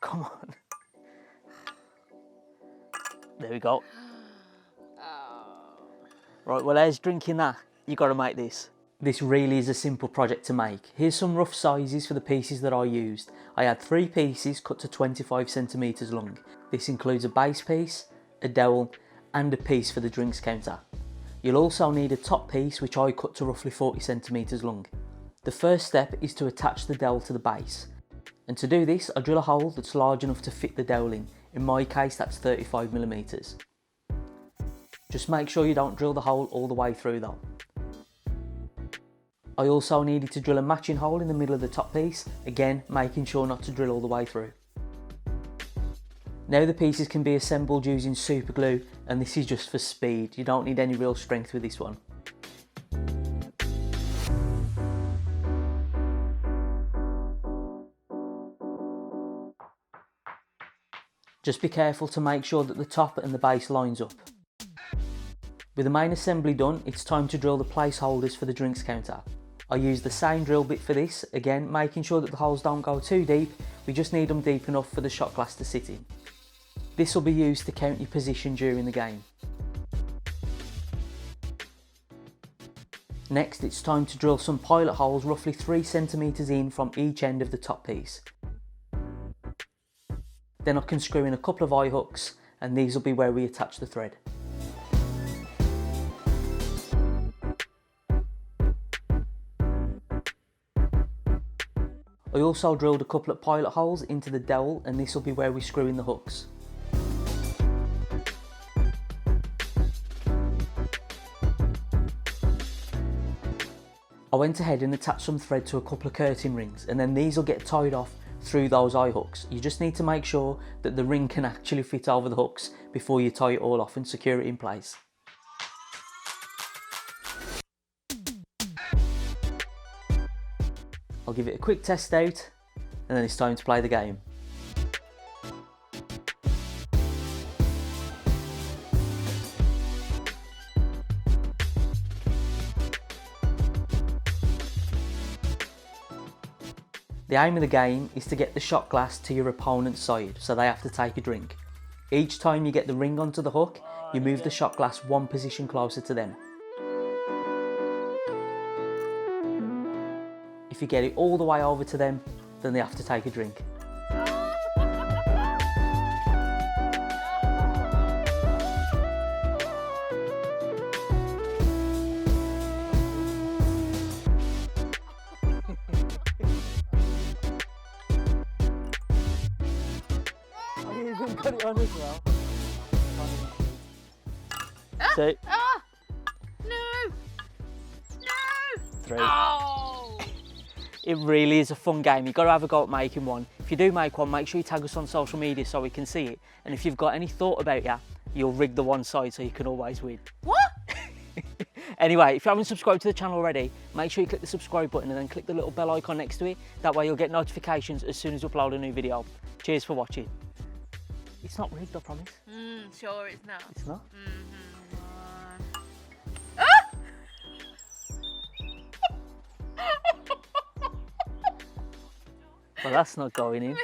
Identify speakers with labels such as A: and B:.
A: Come on. There we go. Right, well, as drinking that, you got to make this. This really is a simple project to make. Here's some rough sizes for the pieces that I used. I had 3 pieces cut to 25 centimetres long. This includes a base piece, a dowel and a piece for the drinks counter. You'll also need a top piece which I cut to roughly 40 centimetres long. The first step is to attach the dowel to the base. And to do this, I drill a hole that's large enough to fit the dowel in. In my case, that's 35mm. Just make sure you don't drill the hole all the way through though. I also needed to drill a matching hole in the middle of the top piece, again making sure not to drill all the way through. Now the pieces can be assembled using super glue, and this is just for speed. You don't need any real strength with this one. Just be careful to make sure that the top and the base lines up. With the main assembly done, it's time to drill the placeholders for the drinks counter. I use the same drill bit for this, again making sure that the holes don't go too deep, we just need them deep enough for the shot glass to sit in. This will be used to count your position during the game. Next, it's time to drill some pilot holes roughly 3 centimetres in from each end of the top piece. Then I can screw in a couple of eye hooks, and these will be where we attach the thread. I also drilled a couple of pilot holes into the dowel, and this will be where we screw in the hooks. I went ahead and attached some thread to a couple of curtain rings, and then these will get tied off through those eye hooks. You just need to make sure that the ring can actually fit over the hooks before you tie it all off and secure it in place. I'll give it a quick test out, and then it's time to play the game. The aim of the game is to get the shot glass to your opponent's side, so they have to take a drink. Each time you get the ring onto the hook, you move the shot glass one position closer to them. If you get it all the way over to them, then they have to take a drink. Got it on as well. Two.
B: No! No!
A: 3.
B: Oh!
A: It really is a fun game. You've got to have a go at making one. If you do make one, make sure you tag us on social media so we can see it. And if you've got any thought about it, you'll rig the one side so you can always win.
B: What?
A: Anyway, if you haven't subscribed to the channel already, make sure you click the subscribe button and then click the little bell icon next to it. That way you'll get notifications as soon as we upload a new video. Cheers for watching. It's not rigged, I promise.
B: Sure it's not.
A: It's not? Well, that's not going in.